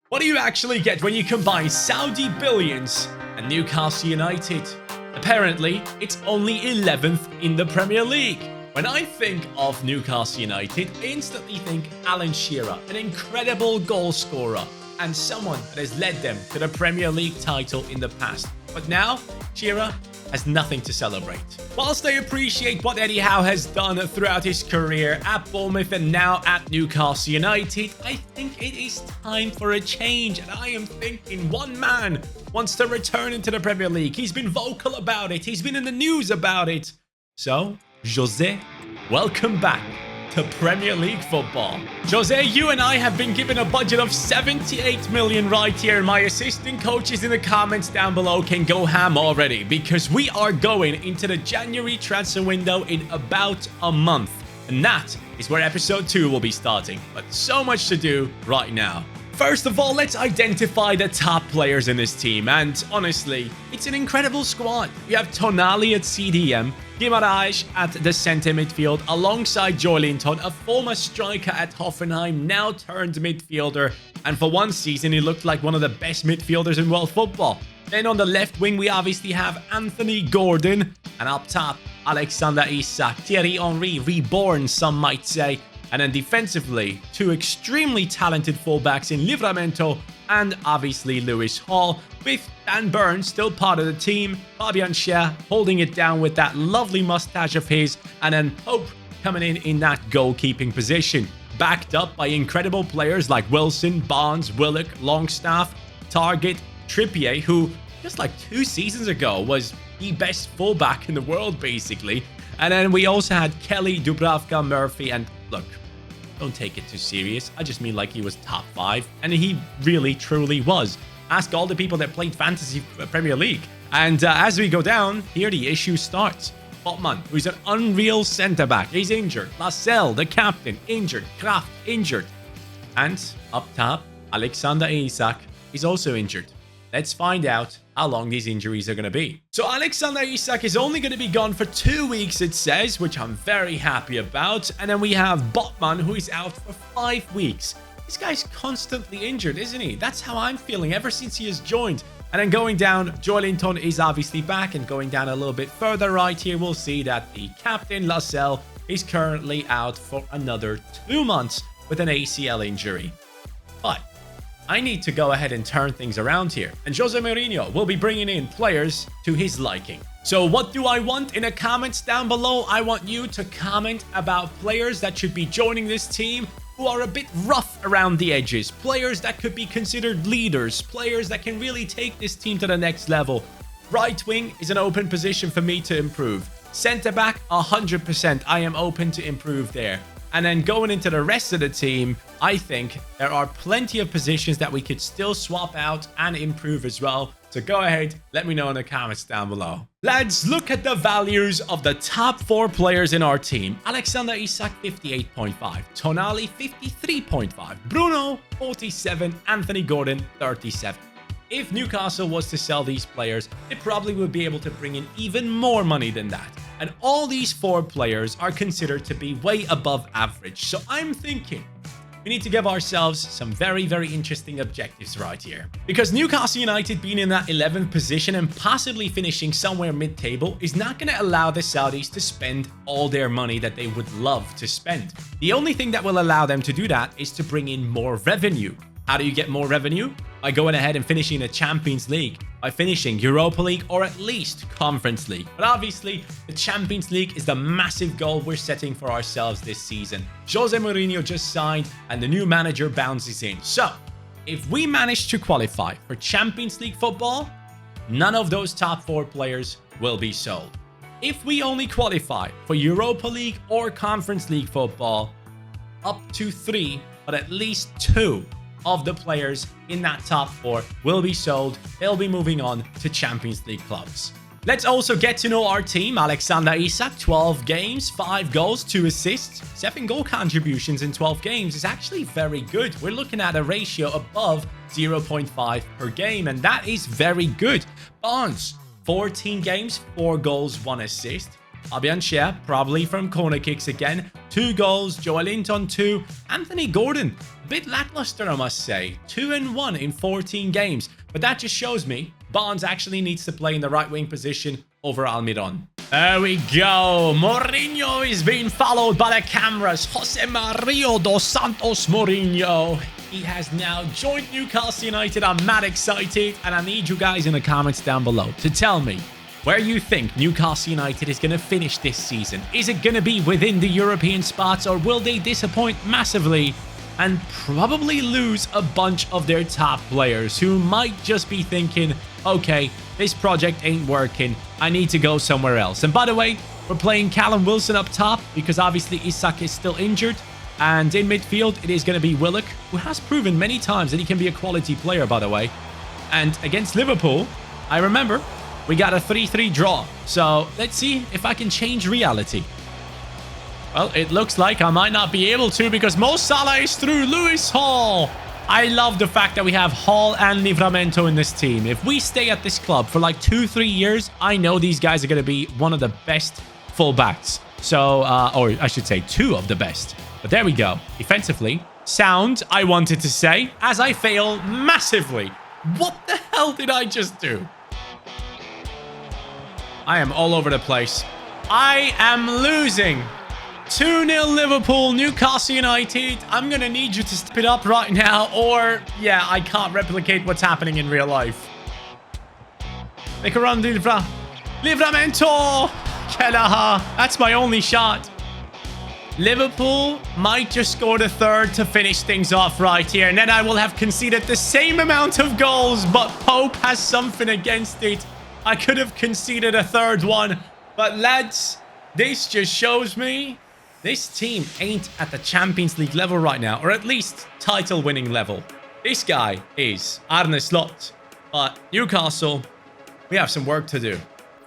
What do you actually get when you combine Saudi billions and Newcastle United? Apparently, it's only 11th in the Premier League. When I think of Newcastle United, I instantly think Alan Shearer, an incredible goal scorer and someone that has led them to the Premier League title in the past. But now, Shearer has nothing to celebrate. Whilst I appreciate what Eddie Howe has done throughout his career at Bournemouth and now at Newcastle United, I think it is time for a change. And I am thinking one man wants to return into the Premier League. He's been vocal about it. He's been in the news about it. So, Jose, welcome back to Premier League football. Jose, you and I have been given a budget of 78 million right here. My assistant coaches in the comments down below can go ham already because we are going into the January transfer window in about a month. And that is where episode 2 will be starting. But so much to do right now. First of all, let's identify the top players in this team. And honestly, it's an incredible squad. We have Tonali at CDM, Guimaraes at the centre midfield, alongside Joelinton, a former striker at Hoffenheim, now turned midfielder. And for one season, he looked like one of the best midfielders in world football. Then on the left wing, we obviously have Anthony Gordon. And up top, Alexander Isak, Thierry Henry, reborn, some might say. And then defensively, two extremely talented fullbacks in Livramento and obviously Lewis Hall, with Dan Burns still part of the team, Fabian Schär holding it down with that lovely mustache of his, and then Pope coming in that goalkeeping position, backed up by incredible players like Wilson, Barnes, Willock, Longstaff, Target, Trippier, who just like 2 seasons ago was the best fullback in the world basically. And then we also had Kelly, Dubravka, Murphy, and look, don't take it too serious. I just mean like he was top 5. And he really, truly was. Ask all the people that played Fantasy Premier League. And as we go down, here the issue starts. Botman, who's an unreal centre-back, he's injured. Lascelles, the captain, injured. Kraft, injured. And up top, Alexander Isak is also injured. Let's find out how long these injuries are going to be. So Alexander Isak is only going to be gone for 2 weeks, it says, which I'm very happy about. And then we have Botman, who is out for 5 weeks. This guy's constantly injured, isn't he? That's how I'm feeling ever since he has joined. And then going down, Joelinton is obviously back. And going down a little bit further right here, we'll see that the captain, Lascelles, is currently out for another 2 months with an ACL injury. But I need to go ahead and turn things around here. And Jose Mourinho will be bringing in players to his liking. So what do I want in the comments down below? I want you to comment about players that should be joining this team who are a bit rough around the edges. Players that could be considered leaders. Players that can really take this team to the next level. Right wing is an open position for me to improve. Centre back, 100%. I am open to improve there. And then going into the rest of the team, I think there are plenty of positions that we could still swap out and improve as well. So go ahead, let me know in the comments down below. Let's look at the values of the top 4 players in our team. Alexander Isak, 58.5. Tonali, 53.5. Bruno, 47. Anthony Gordon, 37. If Newcastle was to sell these players, they probably would be able to bring in even more money than that. And all these 4 players are considered to be way above average. So I'm thinking we need to give ourselves some very, very interesting objectives right here. Because Newcastle United being in that 11th position and possibly finishing somewhere mid-table is not going to allow the Saudis to spend all their money that they would love to spend. The only thing that will allow them to do that is to bring in more revenue. How do you get more revenue? By going ahead and finishing the Champions League, by finishing Europa League or at least Conference League. But obviously, the Champions League is the massive goal we're setting for ourselves this season. Jose Mourinho just signed and the new manager bounces in. So, if we manage to qualify for Champions League football, none of those top 4 players will be sold. If we only qualify for Europa League or Conference League football, up to 3, but at least 2 of the players in that top 4 will be sold. They'll be moving on to Champions League clubs. Let's also get to know our team. Alexander Isak, 12 games, 5 goals, 2 assists, 7 goal contributions in 12 games is actually very good. We're looking at a ratio above 0.5 per game, and that is very good. Barnes, 14 games, 4 goals, 1 assist. Fabian Schär, probably from corner kicks again. 2 goals, Joelinton 2, Anthony Gordon. A bit lackluster, I must say. 2-1 in 14 games. But that just shows me Barnes actually needs to play in the right wing position over Almiron. There we go. Mourinho is being followed by the cameras. Jose Mario dos Santos Mourinho. He has now joined Newcastle United. I'm mad excited. And I need you guys in the comments down below to tell me where you think Newcastle United is going to finish this season. Is it going to be within the European spots, or will they disappoint massively and probably lose a bunch of their top players who might just be thinking, okay, this project ain't working. I need to go somewhere else. And by the way, we're playing Callum Wilson up top because obviously Isak is still injured. And in midfield, it is going to be Willock, who has proven many times that he can be a quality player, by the way. And against Liverpool, I remember, we got a 3-3 draw. So let's see if I can change reality. Well, it looks like I might not be able to because Mo Salah is through. Lewis Hall. I love the fact that we have Hall and Livramento in this team. If we stay at this club for like 2-3 years, I know these guys are going to be one of the best fullbacks. So, or I should say 2 of the best. But there we go. Defensively, sound, I wanted to say, as I fail massively. What the hell did I just do? I am all over the place. I am losing. 2-0 Liverpool, Newcastle United. I'm going to need you to step it up right now, or, yeah, I can't replicate what's happening in real life. Make a run, Livramento! Kelleher. That's my only shot. Liverpool might just score the 3rd to finish things off right here, and then I will have conceded the same amount of goals, but Pope has something against it. I could have conceded a 3rd one, but lads, this just shows me this team ain't at the Champions League level right now, or at least title-winning level. This guy is Arne Slot, but Newcastle, we have some work to do.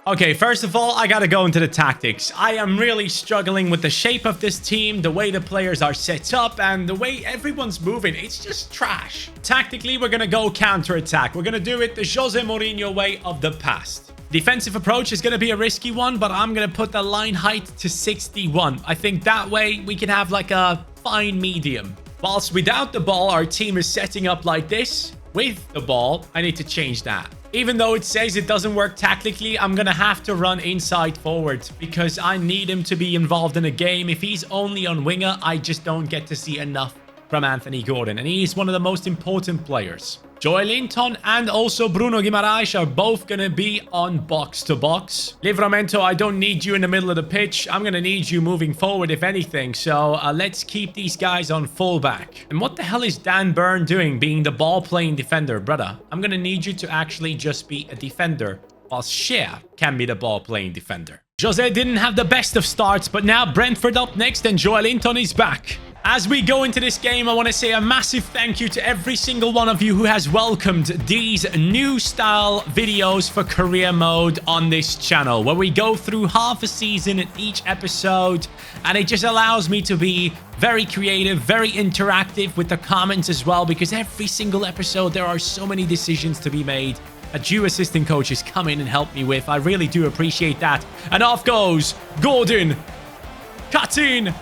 Okay, first of all, I gotta go into the tactics. I am really struggling with the shape of this team, the way the players are set up, and the way everyone's moving. It's just trash. Tactically, we're gonna go counter-attack. We're gonna do it the Jose Mourinho way of the past. Defensive approach is going to be a risky one, but I'm going to put the line height to 61. I think that way we can have like a fine medium. Whilst without the ball, our team is setting up like this. With the ball, I need to change that. Even though it says it doesn't work tactically, I'm going to have to run inside forward because I need him to be involved in a game. If he's only on winger, I just don't get to see enough from Anthony Gordon, and he is one of the most important players. Joelinton and also Bruno Guimaraes are both going to be on box-to-box. Livramento, I don't need you in the middle of the pitch. I'm going to need you moving forward, if anything. So let's keep these guys on fullback. And what the hell is Dan Burn doing being the ball-playing defender, brother? I'm going to need you to actually just be a defender, whilst Schär can be the ball-playing defender. Jose didn't have the best of starts, but now Brentford up next and Joelinton is back. As we go into this game, I want to say a massive thank you to every single one of you who has welcomed these new style videos for career mode on this channel, where we go through half a season in each episode, and it just allows me to be very creative, very interactive with the comments as well, because every single episode there are so many decisions to be made that you assistant coaches come in and help me with. I really do appreciate that. And off goes Gordon. Cuts in.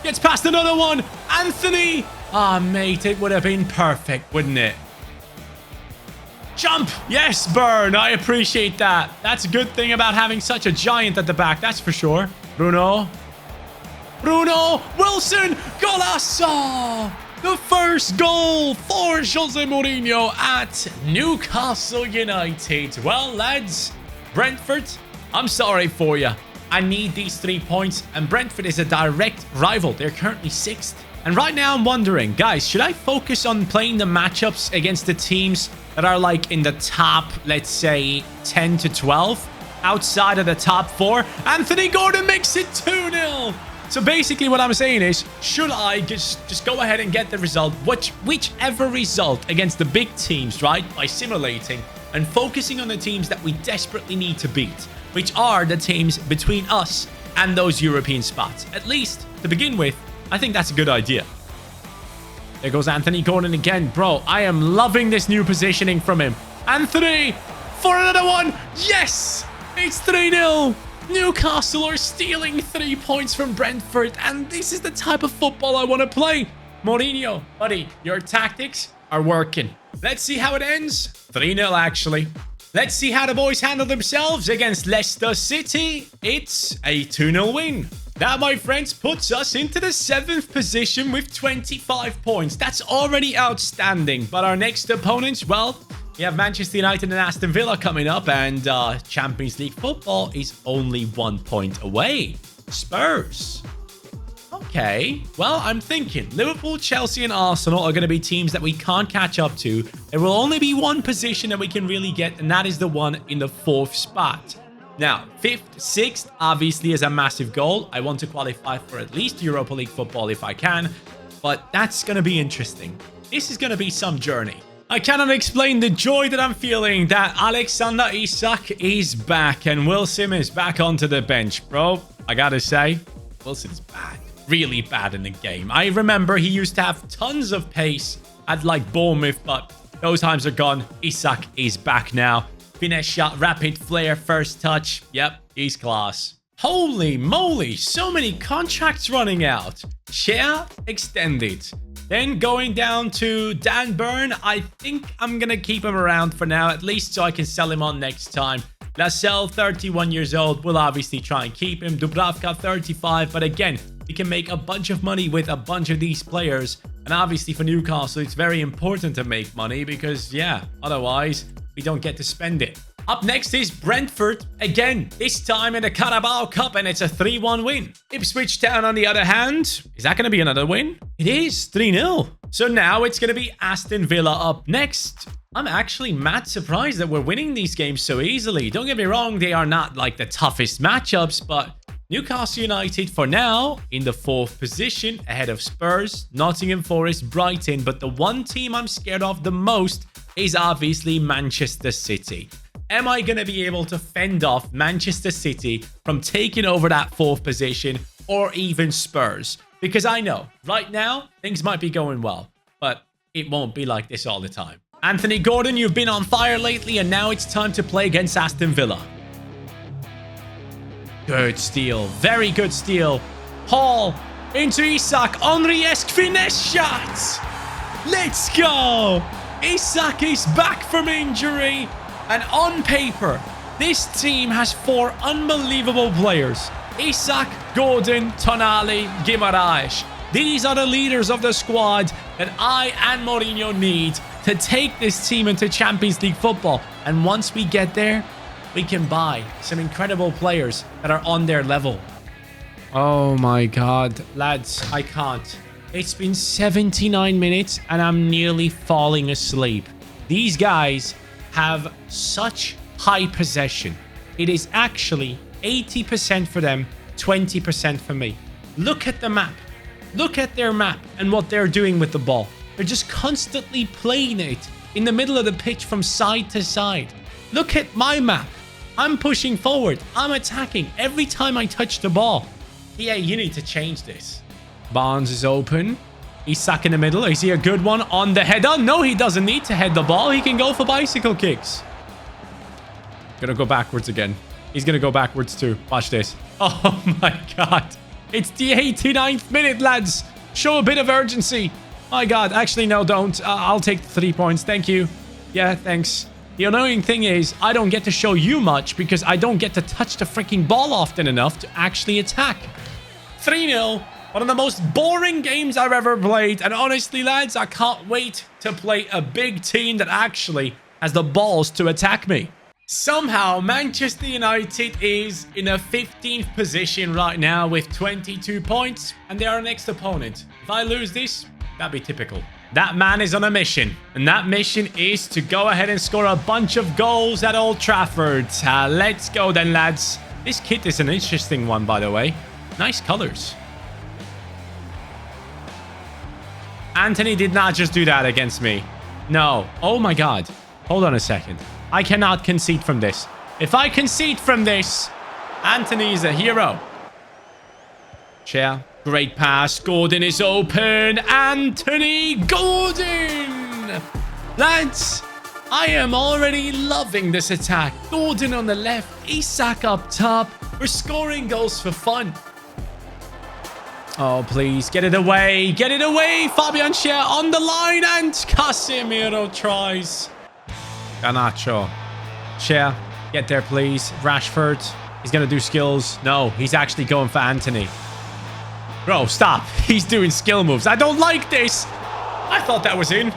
Gets past another one. Anthony. Ah, mate, it would have been perfect, wouldn't it? Jump. Yes, Burn. I appreciate that. That's a good thing about having such a giant at the back. That's for sure. Bruno. Wilson. Golasso. The first goal for Jose Mourinho at Newcastle United. Well, lads, Brentford, I'm sorry for you. I need these 3 points, and Brentford is a direct rival. They're currently 6th. And right now I'm wondering, guys, should I focus on playing the matchups against the teams that are like in the top, let's say, 10 to 12? Outside of the top 4? Anthony Gordon makes it 2-0. So basically what I'm saying is, should I just go ahead and get the result, whichever result against the big teams, right? By simulating and focusing on the teams that we desperately need to beat, which are the teams between us and those European spots. At least, to begin with, I think that's a good idea. There goes Anthony Gordon again. Bro, I am loving this new positioning from him. Anthony, for another one. Yes! It's 3-0. Newcastle are stealing 3 points from Brentford, and this is the type of football I want to play. Mourinho, buddy, your tactics are working. Let's see how it ends. 3-0 actually. Let's see how the boys handle themselves against Leicester City. It's a 2-0 win. That, my friends, puts us into the 7th position with 25 points. That's already outstanding. But our next opponents, well, we have Manchester United and Aston Villa coming up, and Champions League football is only 1 point away. Spurs. Okay, well, I'm thinking Liverpool, Chelsea, and Arsenal are going to be teams that we can't catch up to. There will only be one position that we can really get, and that is the one in the 4th spot. Now, 5th, 6th, obviously, is a massive goal. I want to qualify for at least Europa League football if I can, but that's going to be interesting. This is going to be some journey. I cannot explain the joy that I'm feeling that Alexander Isak is back and Wilson is back onto the bench. Bro, I gotta say, Wilson's bad. Really bad in the game. I remember he used to have tons of pace at like Bournemouth, but those times are gone. Isak is back now. Finesse shot, rapid flair, first touch. Yep, he's class. Holy moly, so many contracts running out. Share extended. Then going down to Dan Burn. I think I'm going to keep him around for now, at least so I can sell him on next time. Lascelles, 31 years old. We'll obviously try and keep him. Dubravka, 35. But again, we can make a bunch of money with a bunch of these players. And obviously for Newcastle, it's very important to make money because, yeah, otherwise we don't get to spend it. Up next is Brentford. Again, this time in the Carabao Cup, and it's a 3-1 win. Ipswich Town, on the other hand, is that going to be another win? It is, 3-0. So now it's going to be Aston Villa up next. I'm actually mad surprised that we're winning these games so easily. Don't get me wrong, they are not like the toughest matchups, but Newcastle United for now in the 4th position ahead of Spurs, Nottingham Forest, Brighton. But the one team I'm scared of the most is obviously Manchester City. Am I going to be able to fend off Manchester City from taking over that 4th position or even Spurs? Because I know right now things might be going well, but it won't be like this all the time. Anthony Gordon, you've been on fire lately, and now it's time to play against Aston Villa. Good steal. Very good steal. Hall into Isak. Henry-esque finesse shot. Let's go. Isak is back from injury. And on paper, this team has 4 unbelievable players. Isak, Gordon, Tonali, Guimaraes. These are the leaders of the squad that I and Mourinho need to take this team into Champions League football. And once we get there, we can buy some incredible players that are on their level. Oh my god, lads, I can't. It's been 79 minutes and I'm nearly falling asleep. These guys have such high possession. It is actually 80% for them, 20% for me. Look at the map. Look at their map and what they're doing with the ball. They're just constantly playing it in the middle of the pitch from side to side. Look at my map. I'm pushing forward. I'm attacking every time I touch the ball. Yeah, you need to change this. Barnes is open. Isak in the middle. Is he a good one on the header? No, he doesn't need to head the ball. He can go for bicycle kicks. Gonna go backwards again. He's gonna go backwards too. Watch this. Oh my god. It's the 89th minute, lads. Show a bit of urgency. My god. Actually, no, don't. I'll take the 3 points. Thank you. Yeah, thanks. The annoying thing is, I don't get to show you much because I don't get to touch the freaking ball often enough to actually attack. 3-0. One of the most boring games I've ever played. And honestly, lads, I can't wait to play a big team that actually has the balls to attack me. Somehow, Manchester United is in a 15th position right now with 22 points. And they are our next opponent. If I lose this, that'd be typical. That man is on a mission. And that mission is to go ahead and score a bunch of goals at Old Trafford. Let's go then, lads. This kit is an interesting one, by the way. Nice colors. Anthony did not just do that against me. No. Oh my god. Hold on a second. I cannot concede from this. If I concede from this, Anthony is a hero. Chair. Great pass. Gordon is open. Anthony Gordon. Lads, I am already loving this attack. Gordon on the left. Isak up top. We're scoring goals for fun. Oh, please. Get it away. Get it away. Fabian Schär on the line. And Casemiro tries. Garnacho. Schär. Get there, please. Rashford. He's going to do skills. No, he's actually going for Anthony. Bro, stop. He's doing skill moves. I don't like this. I thought that was in.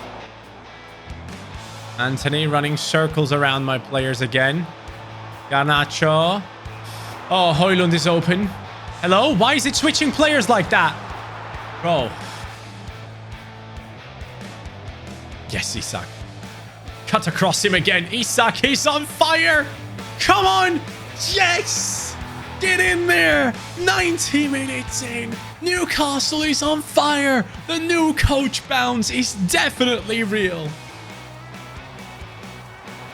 Anthony running circles around my players again. Garnacho. Oh, Højlund is open. Hello? Why is it switching players like that? Bro. Yes, Isak. Cut across him again. Isak, he's on fire. Come on. Yes. Get in there. 90 minutes in. Newcastle is on fire. The new coach bounce is definitely real.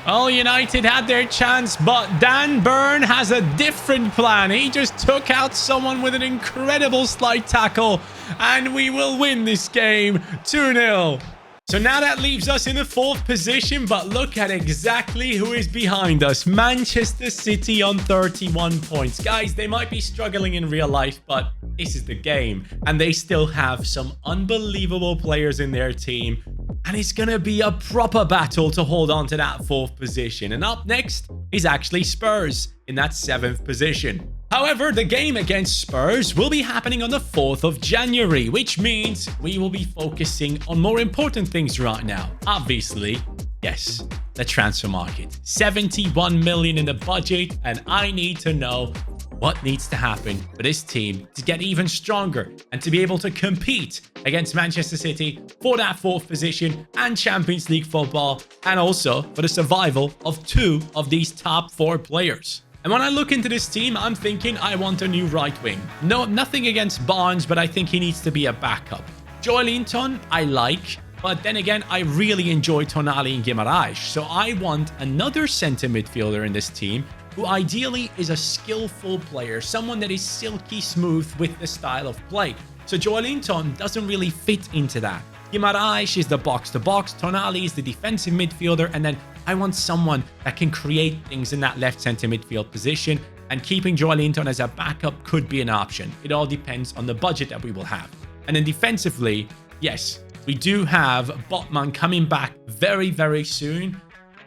Well, United had their chance, but Dan Burn has a different plan. He just took out someone with an incredible slide tackle, and we will win this game 2-0. So now that leaves us in the 4th position, but look at exactly who is behind us. Manchester City on 31 points. Guys, they might be struggling in real life, but this is the game. And they still have some unbelievable players in their team. And it's going to be a proper battle to hold on to that 4th position. And up next is actually Spurs in that 7th position. However, the game against Spurs will be happening on the 4th of January, which means we will be focusing on more important things right now. Obviously, yes, the transfer market. 71 million in the budget, and I need to know what needs to happen for this team to get even stronger and to be able to compete against Manchester City for that 4th position and Champions League football, and also for the survival of 2 of these top 4 players. And when I look into this team, I'm thinking I want a new right wing. No, nothing against Barnes, but I think he needs to be a backup. Joelinton, I like, but then again, I really enjoy Tonali and Guimaraes. So I want another centre midfielder in this team who ideally is a skillful player, someone that is silky smooth with the style of play. So Joelinton doesn't really fit into that. Guimaraes is the box-to-box, Tonali is the defensive midfielder, and then I want someone that can create things in that left centre midfield position, and keeping Joelinton as a backup could be an option. It all depends on the budget that we will have. And then defensively, yes, we do have Botman coming back very, very soon,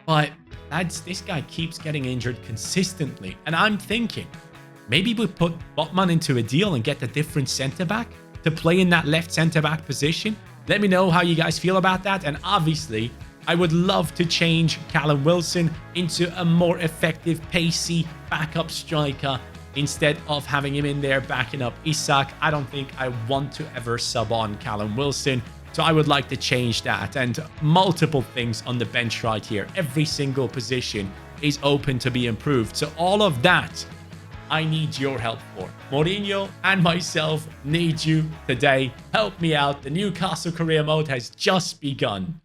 but this guy keeps getting injured consistently, and I'm thinking maybe we put Botman into a deal and get a different centre-back to play in that left centre-back position. Let me know how you guys feel about that. And obviously, I would love to change Callum Wilson into a more effective, pacey backup striker instead of having him in there backing up Isak. I don't think I want to ever sub on Callum Wilson. So I would like to change that, and multiple things on the bench right here. Every single position is open to be improved. So all of that, I need your help for. Mourinho and myself need you today. Help me out. The Newcastle career mode has just begun.